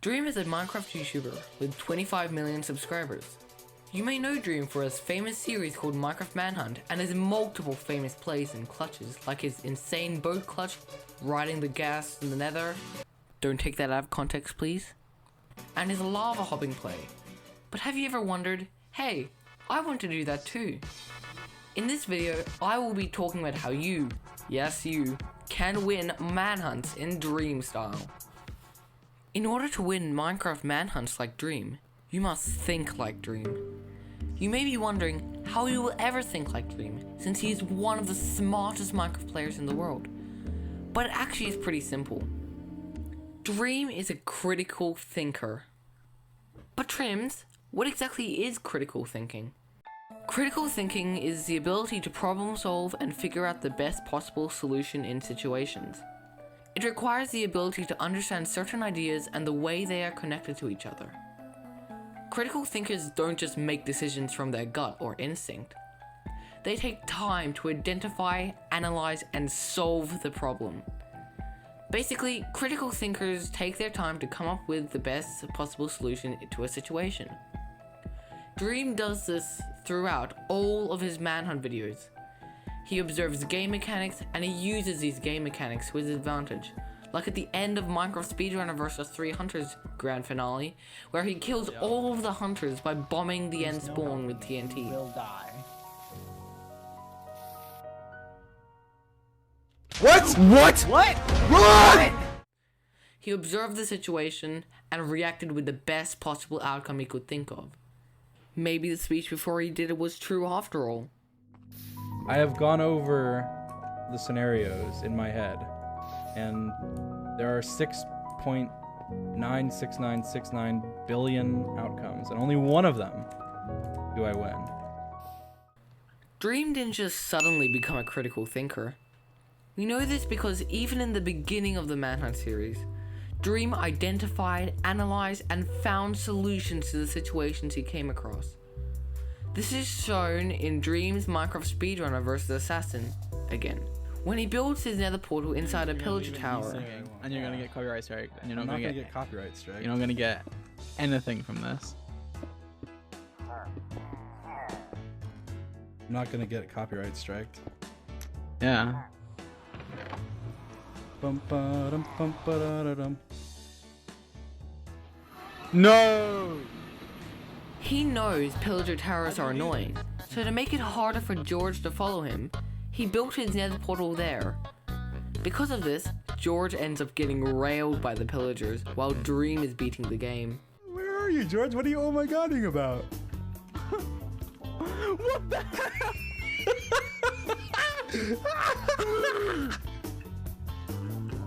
Dream is a Minecraft YouTuber with 25 million subscribers. You may know Dream for his famous series called Minecraft Manhunt and his multiple famous plays and clutches like his insane boat clutch, riding the gas in the nether, don't take that out of context please, and his lava hopping play. But have you ever wondered, hey, I want to do that too? In this video, I will be talking about how you, yes you, can win manhunts in Dream style. In order to win Minecraft manhunts like Dream, you must think like Dream. You may be wondering how you will ever think like Dream, since he is one of the smartest Minecraft players in the world. But it actually is pretty simple. Dream is a critical thinker. But Trims, what exactly is critical thinking? Critical thinking is the ability to problem solve and figure out the best possible solution in situations. It requires the ability to understand certain ideas and the way they are connected to each other. Critical thinkers don't just make decisions from their gut or instinct. They take time to identify, analyze, and solve the problem. Basically, critical thinkers take their time to come up with the best possible solution to a situation. Dream does this throughout all of his manhunt videos. He observes game mechanics and he uses these game mechanics to his advantage, like at the end of Minecraft Speedrunner vs 3 Hunters grand finale, where he kills all of the hunters by bombing the end spawn with TNT. Will die. What? Run! He observed the situation and reacted with the best possible outcome he could think of. Maybe the speech before he did it was true after all. I have gone over the scenarios in my head, and there are 6.96969 billion outcomes, and only one of them do I win. Dream didn't just suddenly become a critical thinker. We know this because even in the beginning of the Manhunt series, Dream identified, analyzed, and found solutions to the situations he came across. This is shown in Dream's Minecraft Speedrunner vs Assassin, again, when he builds his nether portal inside a pillager tower. And you're gonna get copyright strike, and you're I'm not not gonna gonna get copyright strike. You're not gonna get anything from this. I'm not gonna get copyright striked. Yeah. Bum ba dum bum ba da da dum. No. He knows pillager towers are annoying, so to make it harder for George to follow him, he built his nether portal there. Because of this, George ends up getting railed by the pillagers while Dream is beating the game. Where are you, George? What are you oh my godding about? What the hell?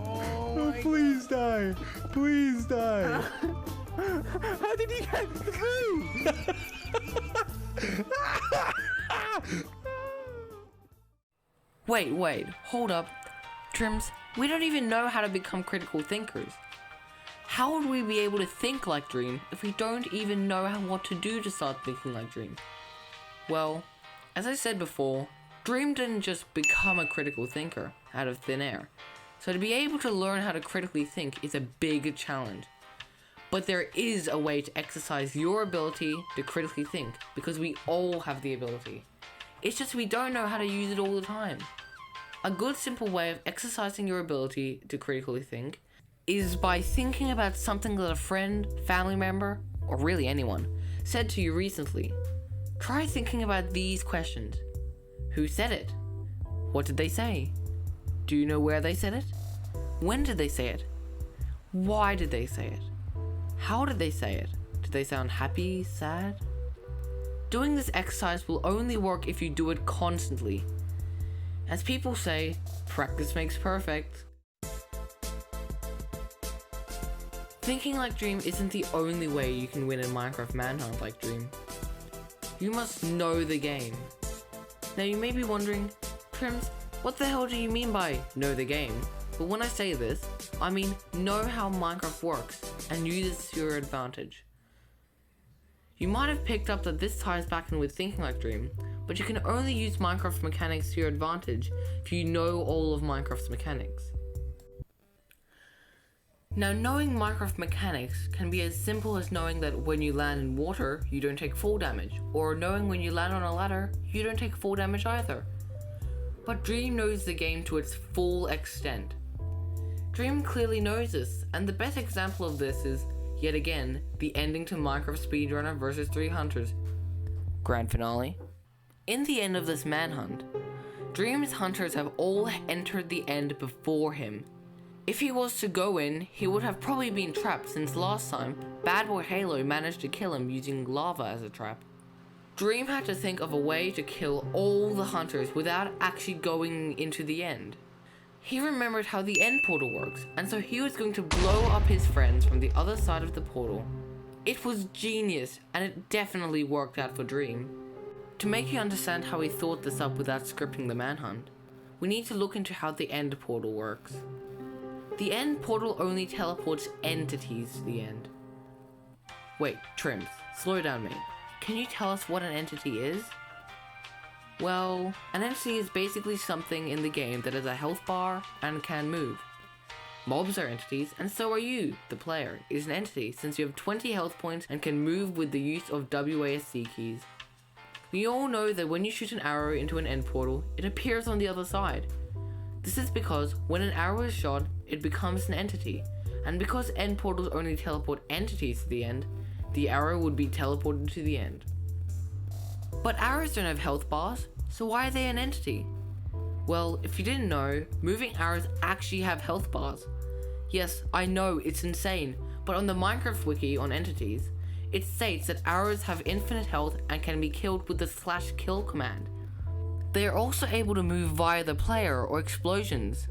Oh, please die. Please die. How did he get through? Wait, hold up. Trims, we don't even know how to become critical thinkers. How would we be able to think like Dream if we don't even know what to do to start thinking like Dream? Well, as I said before, Dream didn't just become a critical thinker out of thin air. So to be able to learn how to critically think is a big challenge. But there is a way to exercise your ability to critically think, because we all have the ability. It's just we don't know how to use it all the time. A good simple way of exercising your ability to critically think is by thinking about something that a friend, family member, or really anyone, said to you recently. Try thinking about these questions. Who said it? What did they say? Do you know where they said it? When did they say it? Why did they say it? How did they say it? Did they sound happy, sad? Doing this exercise will only work if you do it constantly. As people say, practice makes perfect. Thinking like Dream isn't the only way you can win in Minecraft Manhunt like Dream. You must know the game. Now you may be wondering, Trims, what the hell do you mean by know the game? But when I say this, I mean know how Minecraft works and use it to your advantage. You might have picked up that this ties back in with thinking like Dream, but you can only use Minecraft mechanics to your advantage if you know all of Minecraft's mechanics. Now, knowing Minecraft mechanics can be as simple as knowing that when you land in water, you don't take fall damage, or knowing when you land on a ladder, you don't take fall damage either. But Dream knows the game to its full extent. Dream clearly knows this, and the best example of this is, yet again, the ending to Minecraft Speedrunner vs 3 Hunters Grand Finale. In the end of this manhunt, Dream's hunters have all entered the end before him. If he was to go in, he would have probably been trapped since last time BadBoyHalo managed to kill him using lava as a trap. Dream had to think of a way to kill all the hunters without actually going into the end. He remembered how the end portal works, and so he was going to blow up his friends from the other side of the portal. It was genius, and it definitely worked out for Dream. To make you understand how he thought this up without scripting the manhunt, we need to look into how the end portal works. The end portal only teleports entities to the end. Wait, Trims, slow down mate. Can you tell us what an entity is? Well, an entity is basically something in the game that has a health bar and can move. Mobs are entities, and so are you, the player, is an entity since you have 20 health points and can move with the use of WASD keys. We all know that when you shoot an arrow into an end portal, it appears on the other side. This is because when an arrow is shot, it becomes an entity, and because end portals only teleport entities to the end, the arrow would be teleported to the end. But arrows don't have health bars, so why are they an entity? Well, if you didn't know, moving arrows actually have health bars. Yes, I know, it's insane, but on the Minecraft wiki on entities, it states that arrows have infinite health and can be killed with the /kill command. They are also able to move via the player or explosions.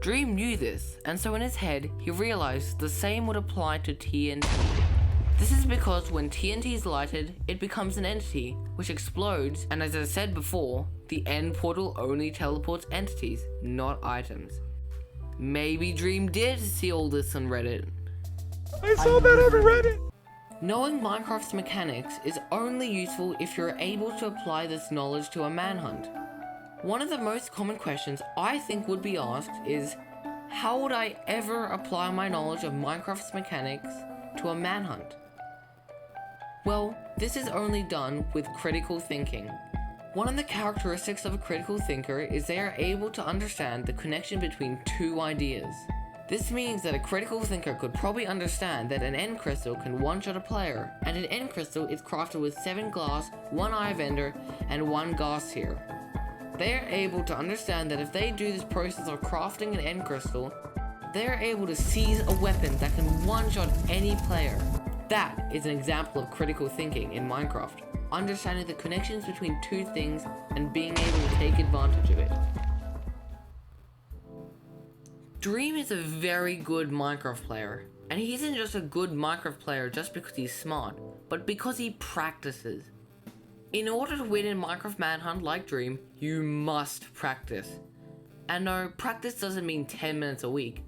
Dream knew this, and so in his head, he realized the same would apply to TNT. This is because when TNT is lighted, it becomes an entity, which explodes, and as I said before, the end portal only teleports entities, not items. Maybe Dream did see all this on Reddit. I saw that on Reddit! Knowing Minecraft's mechanics is only useful if you're able to apply this knowledge to a manhunt. One of the most common questions I think would be asked is, how would I ever apply my knowledge of Minecraft's mechanics to a manhunt? Well, this is only done with critical thinking. One of the characteristics of a critical thinker is they are able to understand the connection between two ideas. This means that a critical thinker could probably understand that an end crystal can one-shot a player, and an end crystal is crafted with 7 glass, 1 eye of ender, and 1 ghast here. They are able to understand that if they do this process of crafting an end crystal, they are able to seize a weapon that can one-shot any player. That is an example of critical thinking in Minecraft, understanding the connections between two things and being able to take advantage of it. Dream is a very good Minecraft player, and he isn't just a good Minecraft player just because he's smart, but because he practices. In order to win in Minecraft Manhunt like Dream, you must practice. And no, practice doesn't mean 10 minutes a week.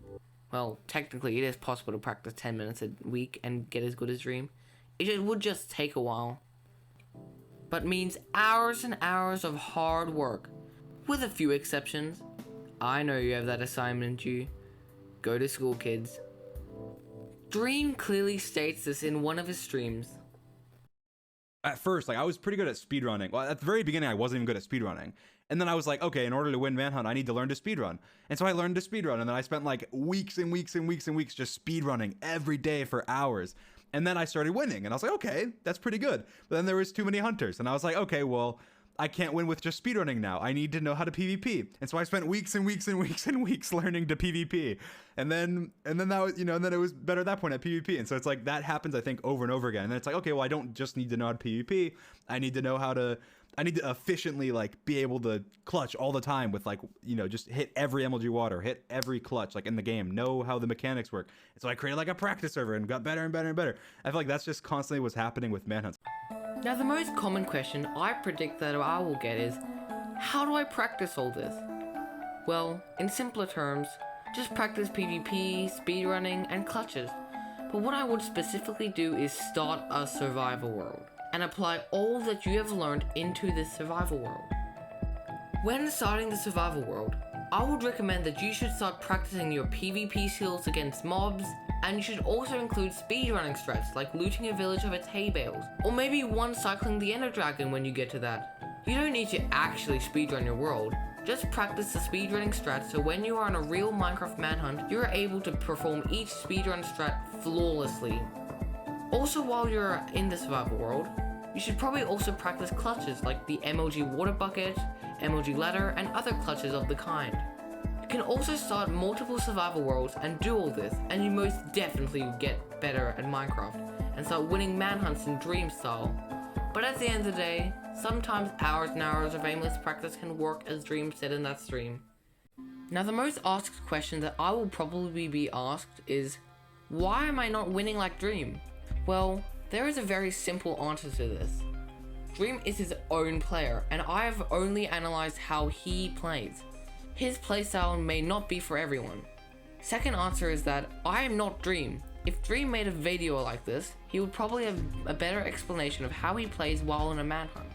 Well, technically it is possible to practice 10 minutes a week and get as good as Dream. It would just take a while. But means hours and hours of hard work, with a few exceptions. I know you have that assignment due. Go to school, kids. Dream clearly states this in one of his streams. At first, like, I was pretty good at speedrunning. Well, at the very beginning, I wasn't even good at speedrunning. And then I was like, okay, in order to win Manhunt, I need to learn to speedrun. And so I learned to speedrun, and then I spent like weeks and weeks and weeks and weeks just speedrunning every day for hours. And then I started winning, and I was like, okay, that's pretty good. But then there was too many hunters, and I was like, okay, well, I can't win with just speedrunning now. I need to know how to PvP. And so I spent weeks and weeks and weeks and weeks learning to PvP. And then that was, and then it was better at that point at PvP. And so it's like that happens, I think, over and over again. And then it's like, okay, well, I don't just need to know how to PvP. I need to know how to, I need to efficiently like be able to clutch all the time with like, just hit every MLG water, hit every clutch like in the game, know how the mechanics work. And so I created like a practice server and got better and better and better. I feel like that's just constantly what's happening with Manhunts. Now the most common question I predict that I will get is, how do I practice all this? Well, in simpler terms, just practice PvP, speedrunning, and clutches. But what I would specifically do is start a survival world, and apply all that you have learned into this survival world. When starting the survival world, I would recommend that you should start practicing your PvP skills against mobs, And you should also include speedrunning strats like looting a village of its hay bales, or maybe one cycling the Ender Dragon when you get to that. You don't need to actually speedrun your world, just practice the speedrunning strat so when you are on a real Minecraft Manhunt, you are able to perform each speedrun strat flawlessly. Also, while you're in the survival world, you should probably also practice clutches like the MLG water bucket, MLG ladder, and other clutches of the kind. You can also start multiple survival worlds and do all this, and you most definitely get better at Minecraft and start winning manhunts in dream style. But at the end of the day, sometimes hours and hours of aimless practice can work as Dream said in that stream. Now the most asked question that I will probably be asked is, why am I not winning like Dream? Well, there is a very simple answer to this. Dream is his own player, and I have only analyzed how he plays. His playstyle may not be for everyone. Second answer is that I am not Dream. If Dream made a video like this, he would probably have a better explanation of how he plays while in a manhunt.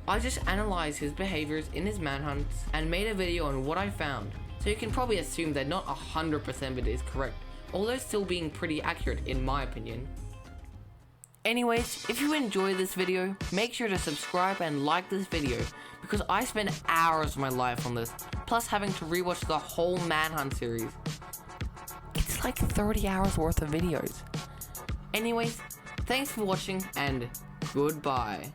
I just analyzed his behaviors in his manhunts and made a video on what I found, so you can probably assume that not 100% of it is correct, although still being pretty accurate in my opinion. Anyways, if you enjoyed this video, make sure to subscribe and like this video, because I spent hours of my life on this, plus having to rewatch the whole Manhunt series. It's like 30 hours worth of videos. Anyways, thanks for watching and goodbye.